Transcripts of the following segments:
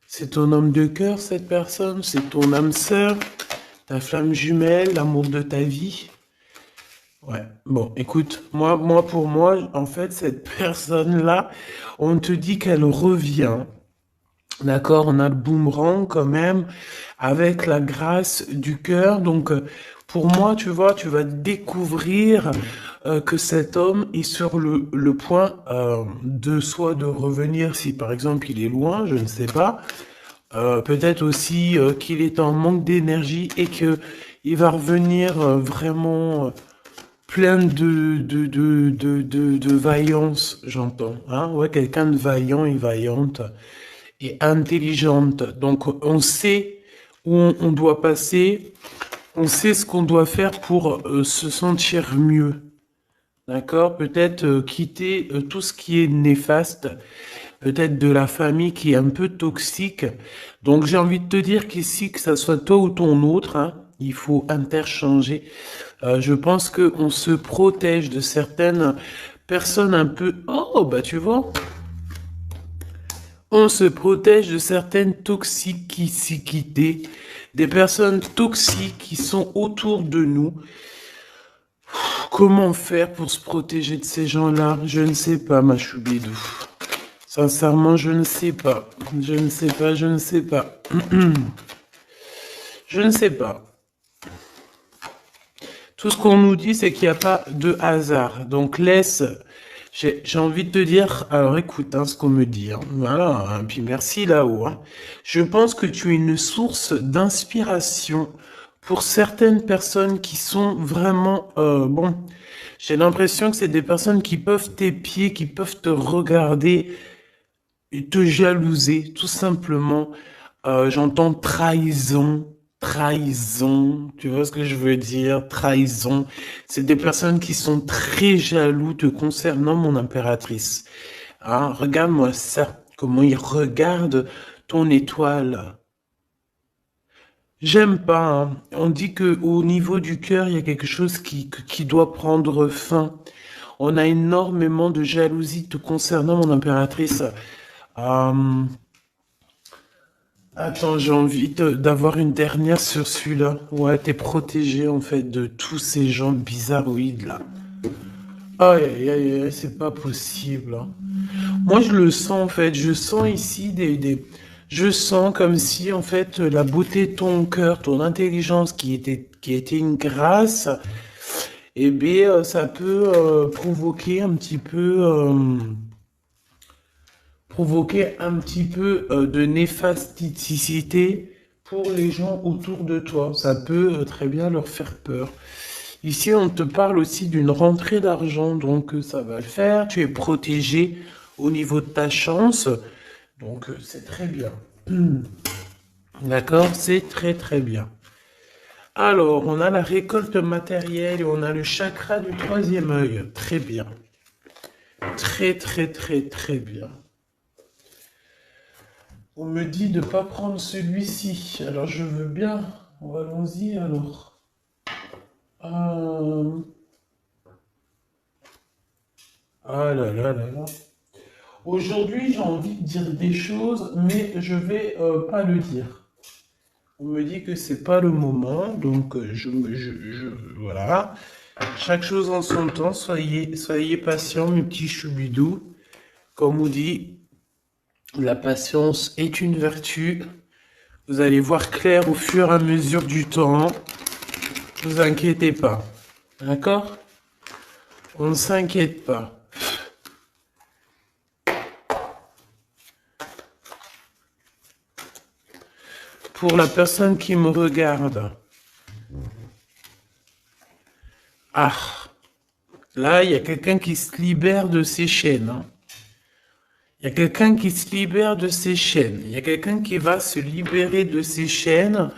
C'est ton homme de cœur, cette personne, c'est ton âme sœur, ta flamme jumelle, l'amour de ta vie. Ouais, bon, écoute, pour moi, en fait, cette personne-là, on te dit qu'elle revient. D'accord, on a le boomerang quand même, avec la grâce du cœur. Donc, pour moi, tu vois, tu vas découvrir que cet homme est sur le point de soit de revenir, si par exemple il est loin, je ne sais pas. Peut-être aussi qu'il est en manque d'énergie et que il va revenir vraiment plein de vaillance, j'entends. Hein? Ouais, quelqu'un de vaillant et vaillante et intelligente. Donc, on sait où on doit passer, on sait ce qu'on doit faire pour se sentir mieux. D'accord? Peut-être quitter tout ce qui est néfaste, peut-être de la famille qui est un peu toxique. Donc, j'ai envie de te dire qu'ici, que ça soit toi ou ton autre, hein, il faut interchanger. Je pense qu'on se protège de certaines personnes un peu... Oh, bah tu vois, on se protège de certaines toxicités, des personnes toxiques qui sont autour de nous. Comment faire pour se protéger de ces gens-là? Je ne sais pas, ma choubidou. Sincèrement, je ne sais pas. Je ne sais pas, je ne sais pas. Je ne sais pas. Tout ce qu'on nous dit, c'est qu'il n'y a pas de hasard. Donc laisse... J'ai envie de te dire, alors écoute hein, ce qu'on me dit, hein, voilà, hein, puis merci là-haut. Hein. Je pense que tu es une source d'inspiration pour certaines personnes qui sont vraiment, bon, j'ai l'impression que c'est des personnes qui peuvent t'épier, qui peuvent te regarder et te jalouser, tout simplement. J'entends trahison. Trahison, tu vois ce que je veux dire? Trahison. C'est des personnes qui sont très jaloux te concernant, mon impératrice. Hein, regarde-moi ça. Comment ils regardent ton étoile. J'aime pas. Hein. On dit que au niveau du cœur, il y a quelque chose qui doit prendre fin. On a énormément de jalousie te concernant, mon impératrice. Euh, Attends, j'ai envie d'avoir une dernière sur celui-là. Ouais, t'es protégé en fait de tous ces gens bizarroïdes là. Aïe, aïe, aïe, aïe, c'est pas possible. Hein. Moi, je le sens en fait. Je sens ici je sens comme si en fait la beauté de ton cœur, ton intelligence qui était une grâce, eh bien, ça peut provoquer un petit peu. Provoquer un petit peu de néfasticité pour les gens autour de toi. Ça peut très bien leur faire peur. Ici, on te parle aussi d'une rentrée d'argent, donc ça va le faire. Tu es protégé au niveau de ta chance, donc c'est très bien. D'accord, c'est très très bien. Alors, on a la récolte matérielle et on a le chakra du troisième œil. Très bien. Très très très très bien. On me dit de ne pas prendre celui-ci. Alors je veux bien. Allons-y alors. Ah là là là là. Aujourd'hui, j'ai envie de dire des choses, mais je vais pas le dire. On me dit que c'est pas le moment, donc voilà. Chaque chose en son temps. Soyez patients, mes petits choubidous. Comme on dit, la patience est une vertu. Vous allez voir clair au fur et à mesure du temps. Ne vous inquiétez pas. D'accord? On ne s'inquiète pas. Pour la personne qui me regarde. Ah, là, il y a quelqu'un qui se libère de ses chaînes. Hein. Il y a quelqu'un qui se libère de ses chaînes. Il y a quelqu'un qui va se libérer de ses chaînes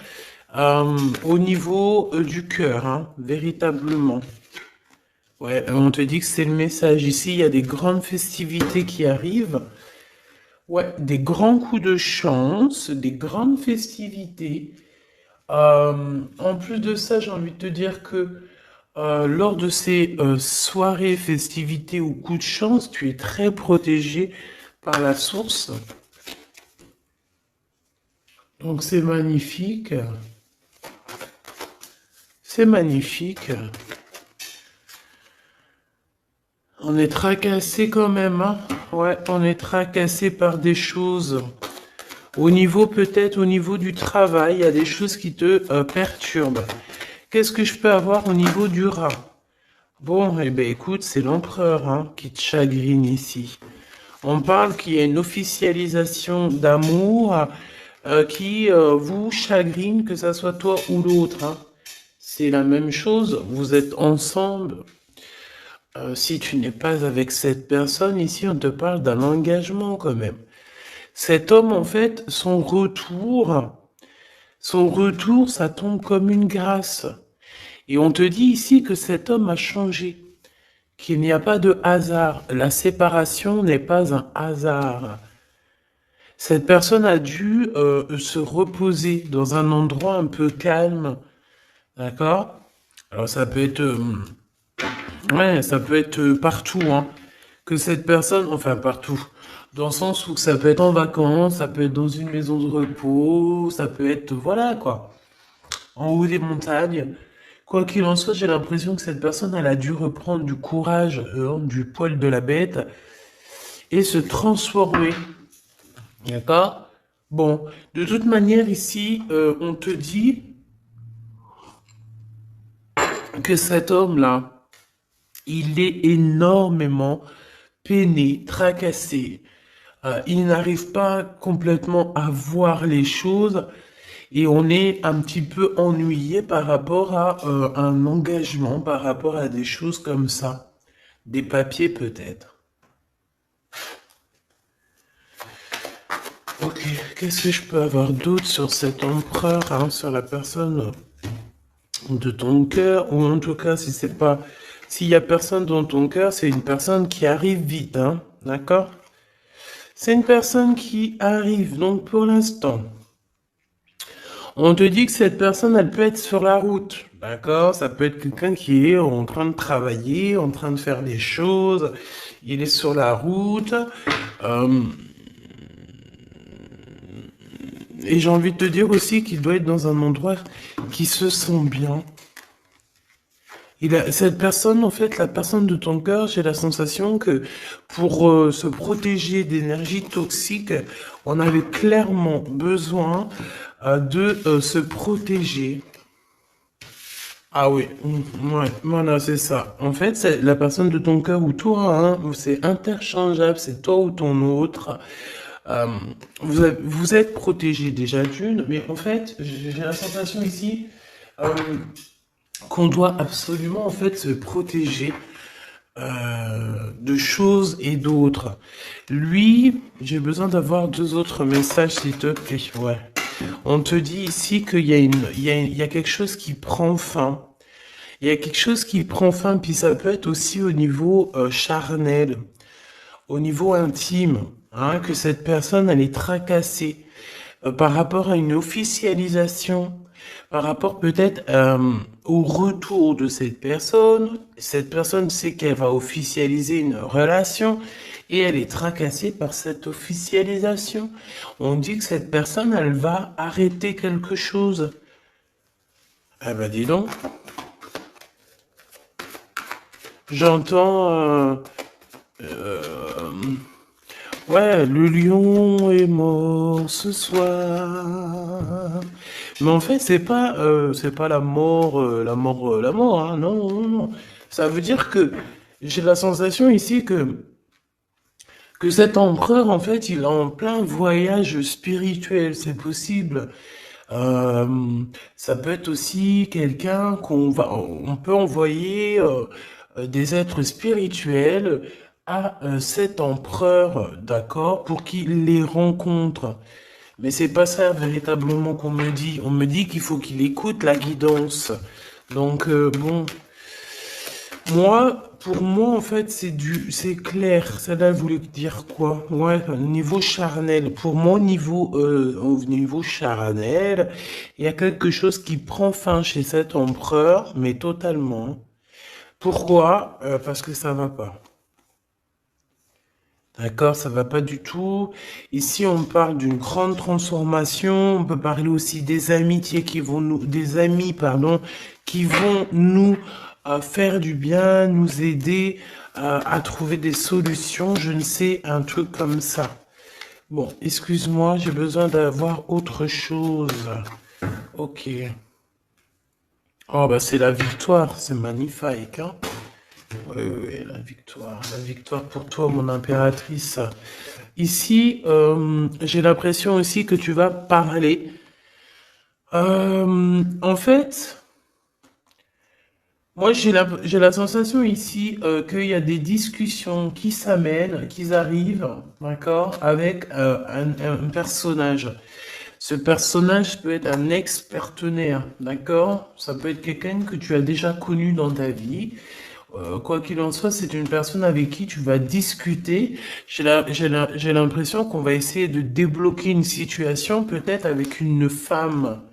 au niveau du cœur, hein, véritablement. Ouais, on te dit que c'est le message. Ici, il y a des grandes festivités qui arrivent. Ouais, des grands coups de chance, des grandes festivités. En plus de ça, j'ai envie de te dire que lors de ces soirées, festivités ou coups de chance, tu es très protégé par la source. Donc c'est magnifique. C'est magnifique. On est tracassé quand même, hein. Ouais, on est tracassé par des choses. Au niveau, peut-être, au niveau du travail, il y a des choses qui te perturbent. Qu'est-ce que je peux avoir au niveau du rat? Bon, eh ben écoute, c'est l'empereur hein, qui te chagrine ici. On parle qu'il y a une officialisation d'amour qui vous chagrine, que ça soit toi ou l'autre. Hein. C'est la même chose, vous êtes ensemble. Si tu n'es pas avec cette personne, ici on te parle d'un engagement quand même. Cet homme, en fait, son retour, ça tombe comme une grâce. Et on te dit ici que cet homme a changé, qu'il n'y a pas de hasard. La séparation n'est pas un hasard. Cette personne a dû se reposer dans un endroit un peu calme, d'accord? Alors ça peut être, ouais, ça peut être partout, hein. Que cette personne, enfin partout, dans le sens où ça peut être en vacances, ça peut être dans une maison de repos, ça peut être, voilà quoi, en haut des montagnes. Quoi qu'il en soit, j'ai l'impression que cette personne, elle a dû reprendre du courage, du poil de la bête, et se transformer. D'accord? Bon, de toute manière, ici, on te dit que cet homme-là, il est énormément peiné, tracassé. Il n'arrive pas complètement à voir les choses et on est un petit peu ennuyé par rapport à un engagement, par rapport à des choses comme ça. Des papiers peut-être. Ok, qu'est-ce que je peux avoir d'autre sur cet empereur, hein, sur la personne de ton cœur, ou en tout cas, si c'est pas, s'il y a personne dans ton cœur, c'est une personne qui arrive vite, hein, d'accord? C'est une personne qui arrive, donc pour l'instant, on te dit que cette personne, elle peut être sur la route, d'accord? Ça peut être quelqu'un qui est en train de travailler, en train de faire des choses, il est sur la route, euh, et j'ai envie de te dire aussi qu'il doit être dans un endroit qui se sent bien. Cette personne, en fait, la personne de ton cœur, j'ai la sensation que pour se protéger d'énergie toxique, on avait clairement besoin de se protéger. Ah oui, ouais, voilà, c'est ça. En fait, c'est la personne de ton cœur ou toi, hein, c'est interchangeable, c'est toi ou ton autre. Euh, vous êtes protégé déjà d'une, mais en fait, j'ai la sensation ici euh, qu'on doit absolument en fait se protéger de choses et d'autres. Lui, j'ai besoin d'avoir deux autres messages, s'il te plaît. Ouais. On te dit ici qu'il y a il y a quelque chose qui prend fin. Il y a quelque chose qui prend fin, puis ça peut être aussi au niveau charnel, au niveau intime, hein, que cette personne, elle est tracassée par rapport à une officialisation, par rapport peut-être au retour de cette personne. Cette personne sait qu'elle va officialiser une relation et elle est tracassée par cette officialisation. On dit que cette personne, elle va arrêter quelque chose. Ah ben dis donc, j'entends... ouais, le lion est mort ce soir. Mais en fait, c'est pas la mort, hein. Non, non, non, non. Ça veut dire que j'ai la sensation ici que cet empereur, en fait, il est en plein voyage spirituel. C'est possible. Euh, Ça peut être aussi quelqu'un on peut envoyer des êtres spirituels à cet empereur, d'accord, pour qu'il les rencontre. Mais c'est pas ça véritablement qu'on me dit. On me dit qu'il faut qu'il écoute la guidance. Donc bon, pour moi en fait c'est clair. Celle-là voulait dire quoi? Ouais, au niveau charnel. Pour moi au niveau charnel, il y a quelque chose qui prend fin chez cet empereur, mais totalement. Pourquoi? Parce que ça va pas. D'accord, ça va pas du tout. Ici, on parle d'une grande transformation. On peut parler aussi des amitiés qui vont nous, des amis, pardon, qui vont nous faire du bien, nous aider à trouver des solutions. Je ne sais, un truc comme ça. Bon, excuse-moi, j'ai besoin d'avoir autre chose. Ok. Oh, bah, c'est la victoire. C'est magnifique, hein. Oui, oui, oui, la victoire pour toi, mon impératrice. Ici, j'ai l'impression aussi que tu vas parler. En fait, moi, j'ai la sensation ici qu'il y a des discussions qui s'amènent, qui arrivent, d'accord, avec un personnage. Ce personnage peut être un ex-partenaire, d'accord? Ça peut être quelqu'un que tu as déjà connu dans ta vie. Quoi qu'il en soit, c'est une personne avec qui tu vas discuter. J'ai l'impression qu'on va essayer de débloquer une situation, peut-être avec une femme.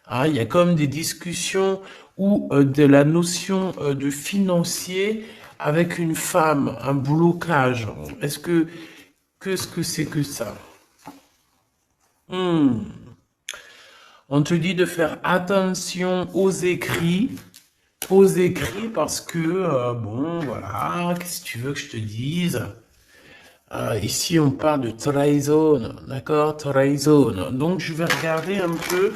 Ah, il y a comme des discussions ou de la notion de financier avec une femme, un blocage. Qu'est-ce que c'est que ça? Hmm. On te dit de faire attention aux écrits parce que, bon, voilà, qu'est-ce que tu veux que je te dise? Ici, on parle de trahison, d'accord? Trahison. Donc, je vais regarder un peu,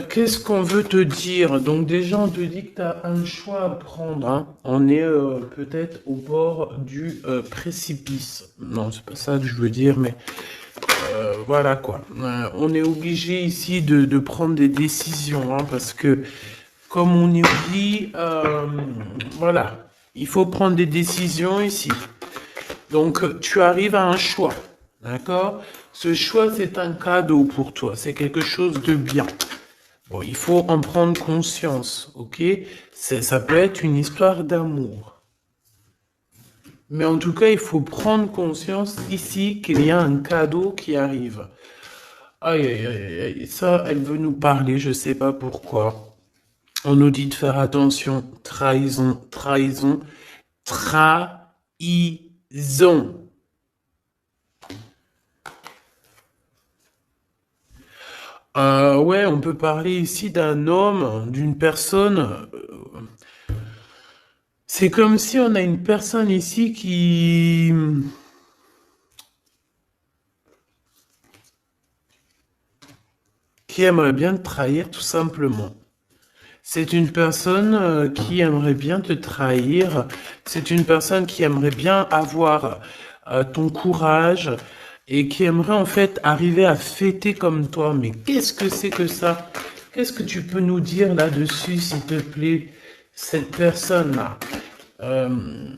qu'est-ce qu'on veut te dire? Donc, déjà, on te dit que tu as un choix à prendre, hein. On est peut-être au bord du précipice. Non, c'est pas ça que je veux dire, mais voilà quoi. On est obligé ici de prendre des décisions, hein, parce que comme on y dit, voilà, il faut prendre des décisions ici. Donc tu arrives à un choix, d'accord? Ce choix, c'est un cadeau pour toi, c'est quelque chose de bien. Bon, il faut en prendre conscience, ok? Ça peut être une histoire d'amour. Mais en tout cas, il faut prendre conscience ici qu'il y a un cadeau qui arrive. Aïe, aïe, aïe, aïe, ça, elle veut nous parler, je sais pas pourquoi. On nous dit de faire attention. Trahison, trahison, trahison. Ouais, on peut parler ici d'un homme, d'une personne. C'est comme si on a une personne ici qui aimerait bien te trahir tout simplement. C'est une personne qui aimerait bien te trahir. C'est une personne qui aimerait bien avoir ton courage et qui aimerait en fait arriver à fêter comme toi. Mais qu'est-ce que c'est que ça? Qu'est-ce que tu peux nous dire là-dessus, s'il te plaît, cette personne-là? Euh,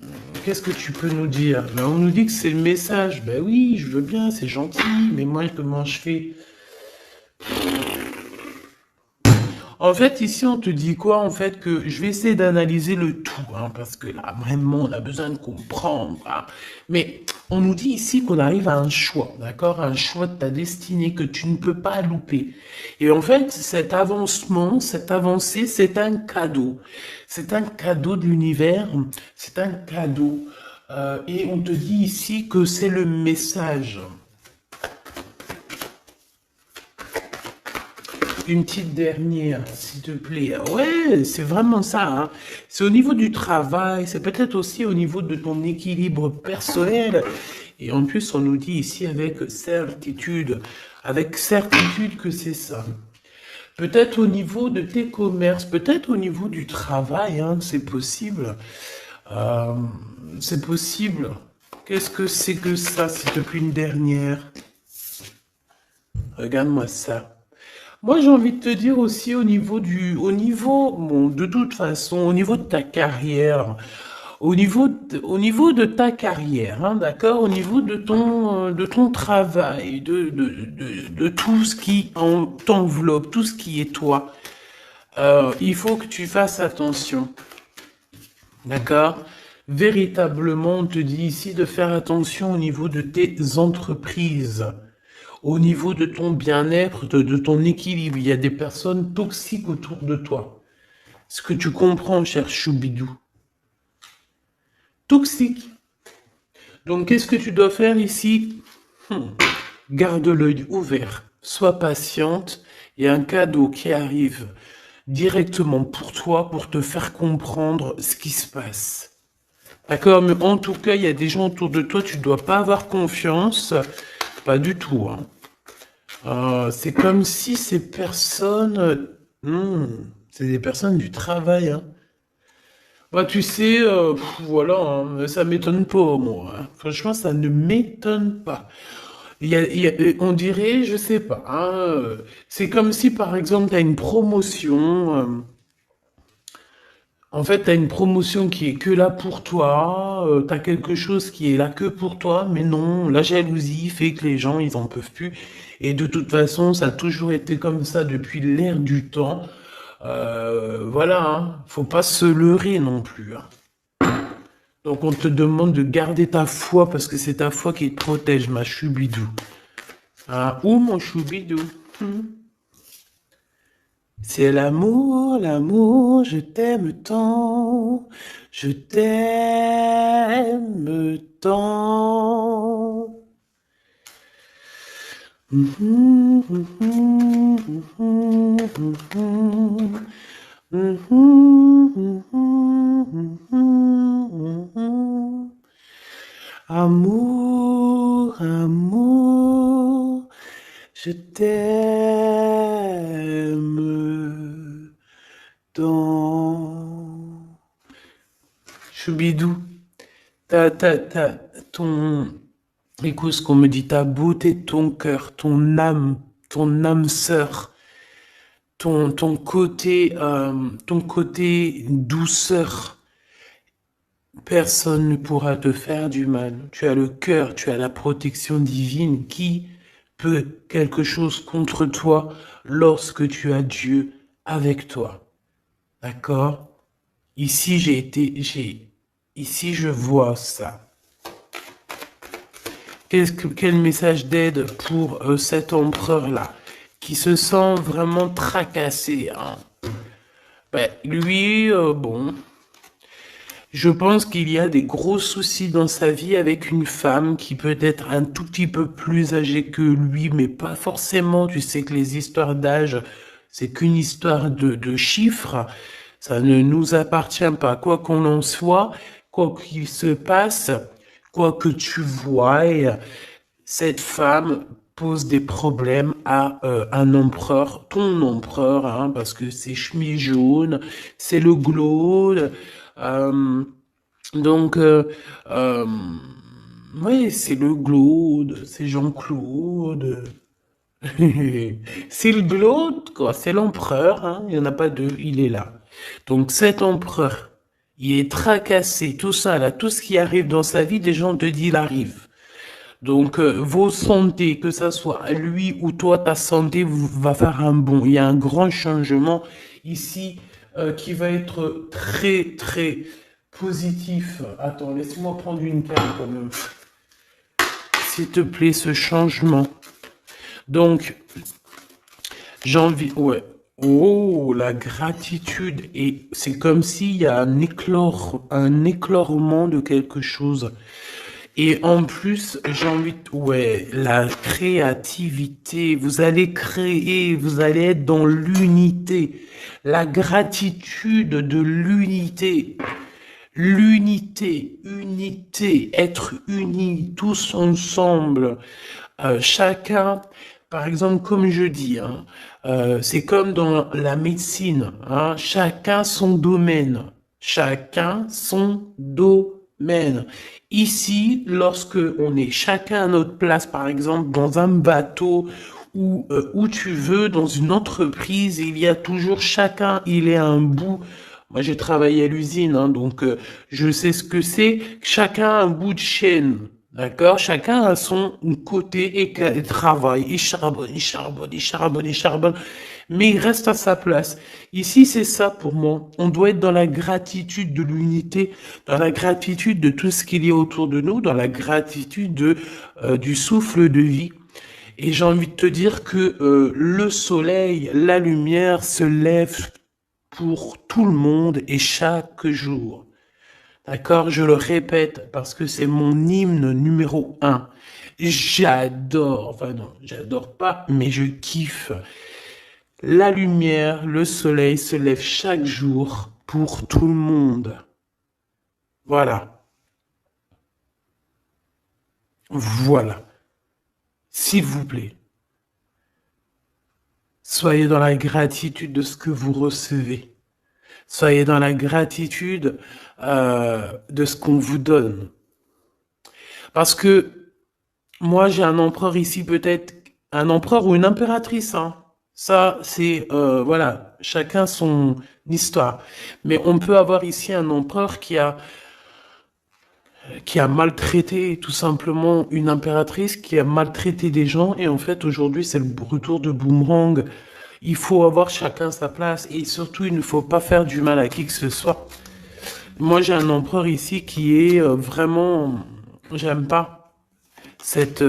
Qu'est-ce que tu peux nous dire? Ben, on nous dit que c'est le message. Ben oui, je veux bien, c'est gentil, mais moi, comment je fais? En fait, ici, on te dit quoi? En fait, que je vais essayer d'analyser le tout, hein, parce que là, vraiment, on a besoin de comprendre, hein. Mais on nous dit ici qu'on arrive à un choix, d'accord? Un choix de ta destinée que tu ne peux pas louper. Et en fait, cet avancement, cette avancée, c'est un cadeau. C'est un cadeau de l'univers, c'est un cadeau. Et on te dit ici que c'est le message. Une petite dernière, s'il te plaît. Ouais, c'est vraiment ça, hein. C'est au niveau du travail, c'est peut-être aussi au niveau de ton équilibre personnel. Et en plus, on nous dit ici avec certitude que c'est ça. Peut-être au niveau de tes commerces, peut-être au niveau du travail, hein, c'est possible. Euh, c'est possible. Qu'est-ce que c'est que ça, s'il te plaît, une dernière? Regarde-moi ça. Moi, j'ai envie de te dire aussi bon, de toute façon, au niveau de ta carrière, au niveau de ta carrière, hein, d'accord, au niveau de ton travail, de tout ce qui t'enveloppe, tout ce qui est toi, il faut que tu fasses attention, d'accord? Véritablement, on te dit ici de faire attention au niveau de tes entreprises. Au niveau de ton bien-être, de ton équilibre, il y a des personnes toxiques autour de toi. Ce que tu comprends, cher Choubidou. Toxique. Donc, qu'est-ce que tu dois faire ici? Garde l'œil ouvert, sois patiente. Il y a un cadeau qui arrive directement pour toi pour te faire comprendre ce qui se passe. D'accord? Mais en tout cas, il y a des gens autour de toi, tu ne dois pas avoir confiance. Pas du tout, hein. C'est comme si ces personnes... c'est des personnes du travail, hein. Bah, tu sais, voilà, hein, ça m'étonne pas, moi, hein. Franchement, ça ne m'étonne pas. On dirait, je sais pas, hein, c'est comme si, par exemple, tu as une promotion. En fait, tu as une promotion qui est que là pour toi, tu as quelque chose qui est là que pour toi, mais non, la jalousie fait que les gens, ils en peuvent plus. Et de toute façon, ça a toujours été comme ça depuis l'ère du temps. Voilà, hein, faut pas se leurrer non plus, hein. Donc on te demande de garder ta foi parce que c'est ta foi qui te protège, ma choubidou. Ah, ou mon choubidou. C'est l'amour, l'amour, je t'aime tant, je t'aime tant. Amour, amour, je t'aime tant. Choubidou, ton, écoute ce qu'on me dit, ta beauté de ton cœur, ton âme sœur, ton côté douceur. Personne ne pourra te faire du mal. Tu as le cœur, tu as la protection divine. Qui peut quelque chose contre toi lorsque tu as Dieu avec toi? D'accord? Ici, ici, je vois ça. Quel message d'aide pour cet empereur-là, qui se sent vraiment tracassé, hein? Ben, lui, bon, je pense qu'il y a des gros soucis dans sa vie avec une femme qui peut être un tout petit peu plus âgée que lui, mais pas forcément. Tu sais que les histoires d'âge, c'est qu'une histoire de chiffres. Ça ne nous appartient pas. Quoi qu'on en soit, quoi qu'il se passe, quoi que tu vois, cette femme pose des problèmes à un empereur, ton empereur, hein, parce que c'est chemise jaune, c'est le glaude. Donc, oui, c'est le Glaude, c'est Jean-Claude. C'est le Glaude, quoi, c'est l'empereur, hein, il n'y en a pas deux, il est là. Donc cet empereur, il est tracassé, tout ça, là, tout ce qui arrive dans sa vie, des gens te disent, il arrive. Donc, vos santé, que ça soit lui ou toi, ta santé va faire un bond. Il y a un grand changement ici qui va être très, très positif. Attends, laisse-moi prendre une carte quand même. S'il te plaît, ce changement. Donc, j'ai envie... Ouais. Oh, la gratitude. Et c'est comme s'il y a un éclorement de quelque chose. Et en plus, j'ai envie de... Ouais, la créativité. Vous allez créer, vous allez être dans l'unité. La gratitude de l'unité. L'unité, unité, être unis, tous ensemble. Chacun, par exemple, comme je dis, hein, c'est comme dans la médecine, hein, chacun son domaine. Chacun son domaine. Ici, lorsque on est chacun à notre place, par exemple, dans un bateau ou où tu veux, dans une entreprise, il y a toujours chacun, il est à un bout. Moi, j'ai travaillé à l'usine, hein, donc je sais ce que c'est. Chacun a un bout de chaîne, d'accord? Chacun a son côté et travaille, il charbonne, il charbonne, il charbonne, il charbonne, mais il reste à sa place. Ici, c'est ça pour moi. On doit être dans la gratitude de l'unité, dans la gratitude de tout ce qu'il y a autour de nous, dans la gratitude du souffle de vie. Et j'ai envie de te dire que le soleil, la lumière se lève pour tout le monde et chaque jour. D'accord? Je le répète parce que c'est mon hymne numéro un. J'adore, enfin non, j'adore pas, mais je kiffe. La lumière, le soleil se lève chaque jour pour tout le monde. Voilà, voilà. S'il vous plaît, soyez dans la gratitude de ce que vous recevez. Soyez dans la gratitude de ce qu'on vous donne. Parce que moi, j'ai un empereur ici, peut-être un empereur ou une impératrice, hein. Ça, c'est, voilà, chacun son histoire. Mais on peut avoir ici un empereur qui a maltraité tout simplement une impératrice, qui a maltraité des gens, et en fait, aujourd'hui, c'est le retour de boomerang. Il faut avoir chacun sa place, et surtout, il ne faut pas faire du mal à qui que ce soit. Moi, j'ai un empereur ici qui est vraiment, j'aime pas. Cette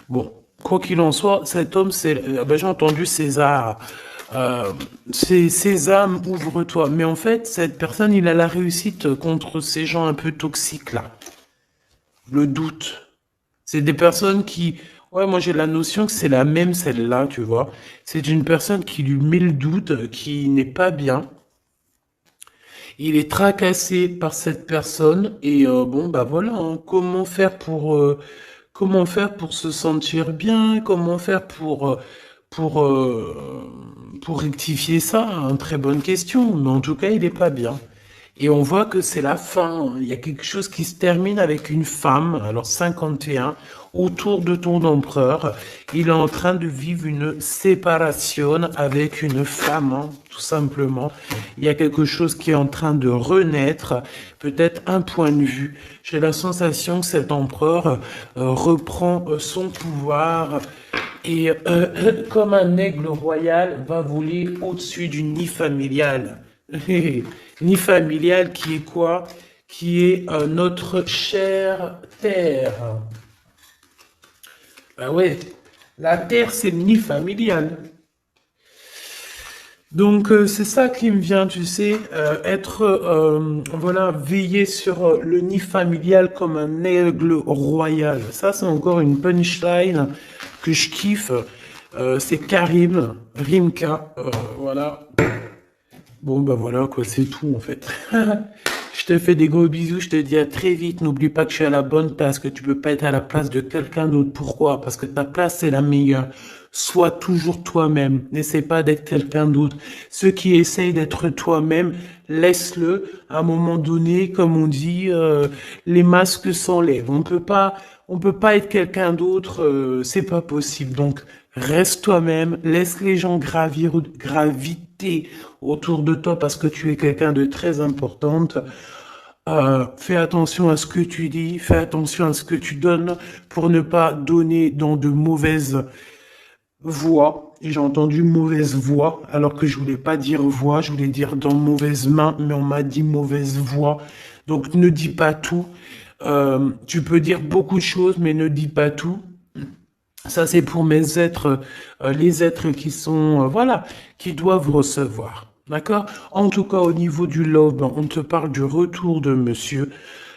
bon, quoi qu'il en soit, cet homme, c'est ben, j'ai entendu César. C'est Sésame, ouvre-toi. Mais en fait, cette personne, il a la réussite contre ces gens un peu toxiques là. Le doute. C'est des personnes qui, ouais, moi j'ai la notion que c'est la même celle-là, tu vois. C'est une personne qui lui met le doute, qui n'est pas bien. Il est tracassé par cette personne et bon bah voilà, hein, comment faire pour se sentir bien, comment faire pour pour rectifier ça, hein, très bonne question, mais en tout cas il est pas bien. Et on voit que c'est la fin. Il y a quelque chose qui se termine avec une femme, alors 51, autour de ton empereur. Il est en train de vivre une séparation avec une femme, hein, tout simplement. Il y a quelque chose qui est en train de renaître, peut-être un point de vue. J'ai la sensation que cet empereur reprend son pouvoir et, comme un aigle royal, va voler au-dessus du nid familial. Nid familial qui est quoi? Qui est notre chère terre. Ben ouais, la terre c'est le nid familial. Donc c'est ça qui me vient, tu sais, être, voilà, veiller sur le nid familial comme un aigle royal. Ça c'est encore une punchline que je kiffe. C'est Karim, Rimka, voilà. Bon, bah voilà, quoi, c'est tout en fait. Je te fais des gros bisous, je te dis à très vite. N'oublie pas que je suis à la bonne place, que tu peux pas être à la place de quelqu'un d'autre. Pourquoi? Parce que ta place, c'est la meilleure. Sois toujours toi-même. N'essaie pas d'être quelqu'un d'autre. Ceux qui essayent d'être toi-même, laisse-le. À un moment donné, comme on dit, les masques s'enlèvent. On peut pas être quelqu'un d'autre. C'est pas possible. Donc, reste toi-même. Laisse les gens graviter autour de toi parce que tu es quelqu'un de très importante. Fais attention à ce que tu dis, fais attention à ce que tu donnes pour ne pas donner dans de mauvaises voix. J'ai entendu mauvaise voix alors que je voulais pas dire voix, je voulais dire dans mauvaise main, mais on m'a dit mauvaise voix. Donc ne dis pas tout. Tu peux dire beaucoup de choses, mais ne dis pas tout. Ça, c'est pour mes êtres, les êtres qui sont, voilà, qui doivent recevoir. D'accord? En tout cas, au niveau du love, ben, on te parle du retour de monsieur.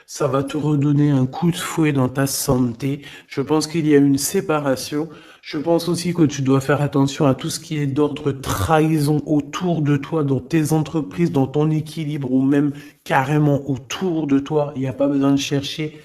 Ça va te redonner un coup de fouet dans ta santé. Je pense qu'il y a une séparation. Je pense aussi que tu dois faire attention à tout ce qui est d'ordre trahison autour de toi, dans tes entreprises, dans ton équilibre ou même carrément autour de toi. Il n'y a pas besoin de chercher.